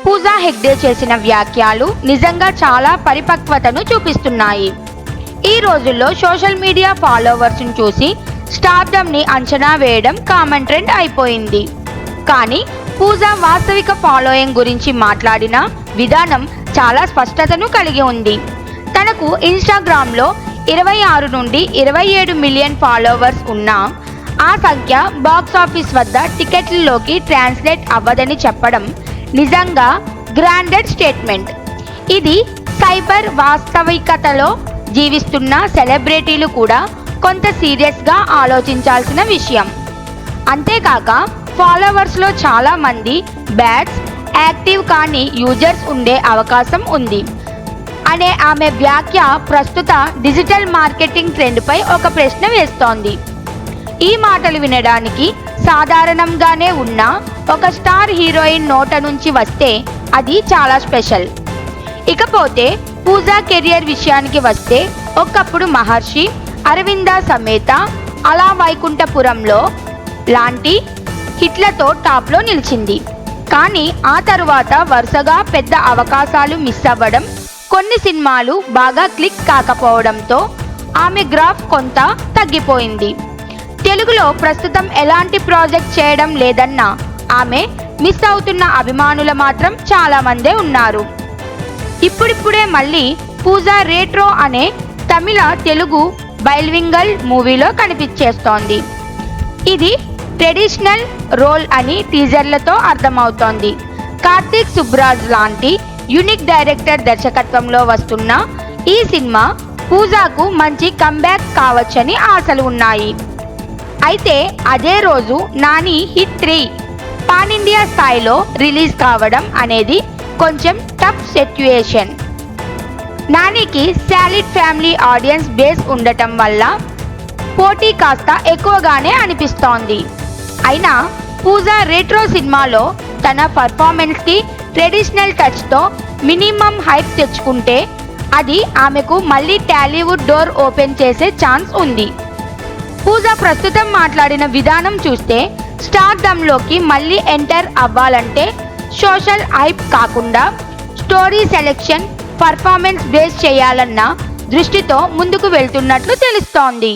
పూజా హెగ్డే చేసిన వ్యాఖ్యలు నిజంగా చాలా పరిపక్వతను చూపిస్తున్నాయి. ఈ రోజుల్లో సోషల్ మీడియా ఫాలోవర్స్ను చూసి స్టార్డమ్ని అంచనా వేయడం కామన్ ట్రెండ్ అయిపోయింది. కానీ పూజా వాస్తవిక ఫాలోయింగ్ గురించి మాట్లాడిన విధానం చాలా స్పష్టతను కలిగి ఉంది. తనకు ఇన్స్టాగ్రామ్లో 26 నుండి 27 మిలియన్ ఫాలోవర్స్ ఉన్నా ఆ సంఖ్య బాక్సాఫీస్ వద్ద టికెట్లలోకి ట్రాన్స్లేట్ అవ్వదని చెప్పడం నిజంగా గ్రాండెడ్ స్టేట్మెంట్. ఇది సైబర్ వాస్తవికతలో జీవిస్తున్న సెలబ్రిటీలు కూడా కొంత సీరియస్గా ఆలోచించాల్సిన విషయం. అంతేకాక ఫాలోవర్స్లో చాలామంది బ్యాడ్స్ యాక్టివ్ కాని యూజర్స్ ఉండే అవకాశం ఉంది అనే ఆమె వ్యాఖ్య ప్రస్తుత డిజిటల్ మార్కెటింగ్ ట్రెండ్పై ఒక ప్రశ్న వేస్తోంది. ఈ మాటలు వినడానికి సాధారణంగానే ఉన్న ఒక స్టార్ హీరోయిన్ నోట నుంచి వస్తే అది చాలా స్పెషల్. ఇకపోతే పూజా కెరియర్ విషయానికి వస్తే ఒకప్పుడు మహర్షి, అరవింద సమేత, అలా వైకుంఠపురంలో లాంటి హిట్లతో టాప్లో నిలిచింది. కానీ ఆ తరువాత వరుసగా పెద్ద అవకాశాలు మిస్ అవ్వడం, కొన్ని సినిమాలు బాగా క్లిక్ కాకపోవడంతో ఆమె గ్రాఫ్ కొంత తగ్గిపోయింది. తెలుగులో ప్రస్తుతం ఎలాంటి ప్రాజెక్ట్ చేయడం లేదన్న ఆమె మిస్ అవుతున్న అభిమానులు మాత్రం చాలామందే ఉన్నారు. ఇప్పుడిప్పుడే మళ్ళీ పూజా రేట్రో అనే తమిళ తెలుగు బైలింగ్వల్ మూవీలో కనిపించేస్తోంది. ఇది ట్రెడిషనల్ రోల్ అని టీజర్లతో అర్థమవుతోంది. కార్తీక్ సుబ్బరాజ్ లాంటి యూనిక్ డైరెక్టర్ దర్శకత్వంలో వస్తున్న ఈ సినిమా పూజాకు మంచి కంబ్యాక్ కావచ్చని ఆశలు ఉన్నాయి. అయితే అదే రోజు నాని హిట్ 3 పాన్ ఇండియా స్థాయిలో రిలీజ్ కావడం అనేది కొంచెం టఫ్ సిట్యుయేషన్. నానికి సాలిడ్ ఫ్యామిలీ ఆడియన్స్ బేస్ ఉండటం వల్ల పోటీ కాస్త ఎక్కువగానే అనిపిస్తోంది. అయినా పూజా రేట్రో సినిమాలో తన పర్ఫార్మెన్స్కి ట్రెడిషనల్ టచ్తో మినిమం హైప్ తెచ్చుకుంటే అది ఆమెకు మళ్ళీ టాలీవుడ్ డోర్ ఓపెన్ చేసే ఛాన్స్ ఉంది. పూజా ప్రస్తుతం మాట్లాడిన విధానం చూస్తే స్టార్డమ్లోకి మళ్ళీ ఎంటర్ అవ్వాలంటే సోషల్ హైప్ కాకుండా స్టోరీ సెలెక్షన్, పర్ఫార్మెన్స్ బేస్ చేయాలన్న దృష్టితో ముందుకు వెళ్తున్నట్లు తెలుస్తోంది.